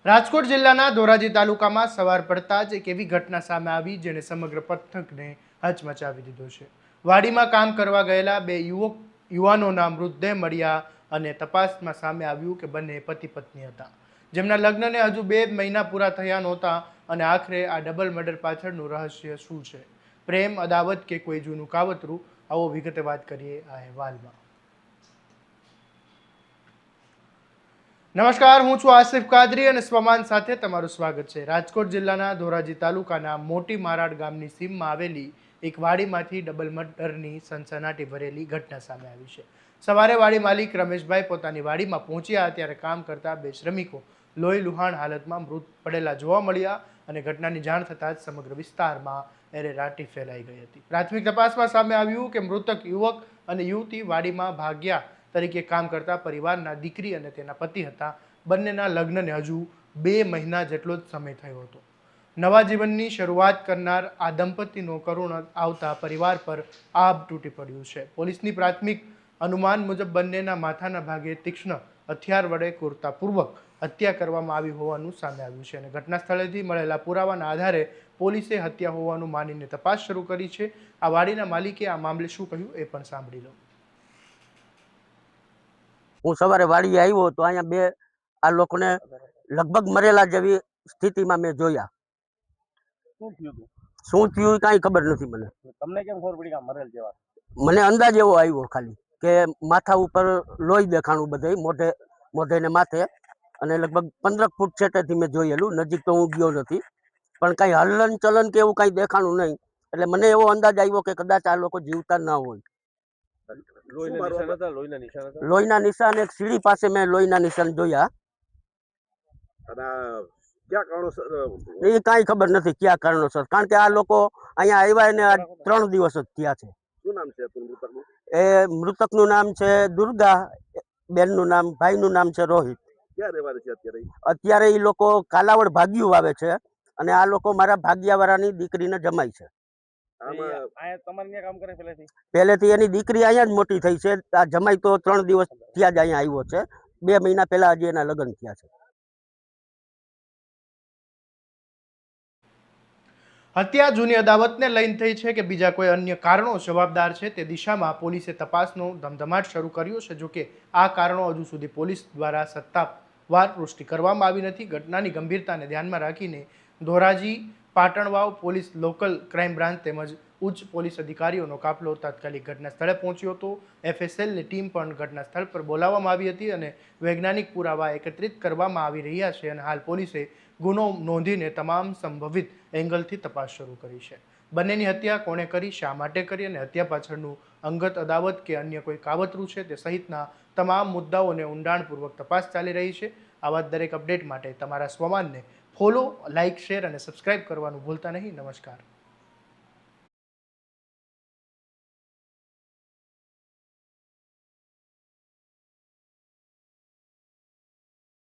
રાજકોટ જિલ્લાના ધોરાજી તાલુકામાં સવાર પડતા જ એક એવી ઘટના સામે આવી જેને સમગ્ર પંથકને હચમચાવી દીધો છે। વાડીમાં કામ કરવા ગયેલા બે યુવાનોના મૃતદેહ મળ્યા અને તપાસમાં સામે આવ્યું કે બંને પતિ પત્ની હતા, જેમના લગ્નને હજુ 2 મહિના પૂરા થયા નહોતા અને આખરે આ ડબલ મર્ડર પાછળનું રહસ્ય શું છે? પ્રેમ, અદાવત કે કોઈ જૂનું કાવતરું? આવો વિગતે વાત કરીએ આ અહેવાલમાં। નમસ્કાર, હું છું આસિફ કાદરી અને સ્વમાન સાથે તમારું સ્વાગત છે। રાજકોટ જિલ્લાના ધોરાજી તાલુકાના મોટી મારાડ ગામની સીમમાં આવેલી એક વાડીમાંથી ડબલ મર્ડરની સનસનાટી ભરેલી ઘટના સામે આવી છે। સવારે વાડી માલિક રમેશભાઈ પોતાની વાડીમાં પહોંચ્યા ત્યારે કામ કરતા બે શ્રમિકો લોહી લુહાણ હાલતમાં મૃત પડેલા જોવા મળ્યા અને ઘટનાની જાણ થતાં જ સમગ્ર વિસ્તારમાં એરેરાટી ફેલાઈ ગઈ હતી। પ્રાથમિક તપાસમાં સામે આવ્યું કે મૃતક યુવક અને યુવતી વાડીમાં ભાગ્યા તરીકે કામ કરતા પરિવારના દીકરી અને તેના પતિ હતા। બંનેના લગ્નને હજુ 2 મહિના જેટલો જ સમય થયો હતો। નવા જીવનની શરૂઆત કરનાર આ દંપતીનો કરુણ આવતા પરિવાર પર આભ તૂટી પડ્યું છે। પોલીસની પ્રાથમિક અનુમાન મુજબ બંનેના માથાના ભાગે તીક્ષ્ણ હથિયાર વડે ક્રૂરતાપૂર્વક હત્યા કરવામાં આવી હોવાનું સામે આવ્યું છે અને ઘટના સ્થળેથી મળેલા પુરાવાના આધારે પોલીસે હત્યા હોવાનું માનીને તપાસ શરૂ કરી છે। આ વાડીના માલિકે આ મામલે શું કહ્યું એ પણ સાંભળી લો। હું સવારે વાડીએ આવ્યો તો અહીંયા બે આ લોકોને લગભગ મરેલા જેવી સ્થિતિમાં મેં જોયા। શું થયું કાંઈ ખબર નથી મને। તમને કેમ ખબર પડી કે આ મરેલ જેવા? મને અંદાજ એવો આવ્યો ખાલી કે માથા ઉપર લોહી દેખાણું બધે મોઢે ને માથે, અને લગભગ 15 ફૂટ છેટેથી મેં જોયેલું, નજીક તો હું ગયો નથી, પણ કાંઈ હલન ચલન કે એવું કાંઈ દેખાણું નહીં। એટલે મને એવો અંદાજ આવ્યો કે કદાચ આ લોકો જીવતા ના હોય। લોહીના નિશાન એક સીડી પાસે મેં લોહીના નિશાન જોયા। એ કાંઈ ખબર નથી કયા કારણોસર, કારણ કે આ લોકો અહીંયા આવ્યા એને 3 દિવસ જ થયા છે। શું નામ છે મૃતકનું? એ મૃતકનું નામ છે દુર્ગા, બેનનું નામ, ભાઈનું નામ છે રોહિત। ક્યાં રહેવાય છે અત્યારે? અત્યારે એ લોકો કાલાવડ ભાગ્યું વાવે છે અને આ લોકો મારા ભાગ્યાવાળાની દીકરીને જમાય છે। પહેલેથી એની દીકરી અહીંયા જ મોટી થઈ છે। આ જમાઈ તો 3 દિવસ થયા જ અહીંયા આવ્યો છે। 2 મહિના પહેલા હજી એના લગ્ન થયા છે। હત્યા જૂની અદાવતને લઈને થઈ છે કે બીજા કોઈ અન્ય કારણો જવાબદાર છે તે દિશામાં પોલીસે તપાસનો ધમધમાટ શરૂ કર્યો છે। જોકે આ કારણો હજુ સુધી પોલીસ દ્વારા સત્તાવાર પુષ્ટિ કરવામાં આવી નથી। ઘટનાની ગંભીરતાને ધ્યાનમાં રાખીને Dhoraji, Patanvav police, local crime branch તેમજ ઉચ્ચ પોલીસ અધિકારીઓનો કાફલો તાત્કાલિક ઘટના સ્થળે પહોંચ્યો હતો। FSLની ટીમ પણ ઘટના સ્થળ પર બોલાવવામાં આવી હતી અને વૈજ્ઞાનિક પુરાવા એકત્રિત કરવામાં આવી રહ્યા છે અને હાલ પોલીસે ગુનો નોંધીને તમામ સંભવિત એંગલથી તપાસ શરૂ કરી છે। બંનેની હત્યા કોણે કરી, શા માટે કરી અને હત્યા પાછળનું અંગત અદાવત કે અન્ય કોઈ કાવતરું છે તે સહિતના તમામ મુદ્દાઓને ઊંડાણપૂર્વક તપાસ ચાલી રહી છે। આવા દરેક અપડેટ માટે તમારા સ્વમાનને ફોલો, લાઇક, શેર અને સબસ્ક્રાઇબ કરવાનું ભૂલતા નહીં। નમસ્કાર।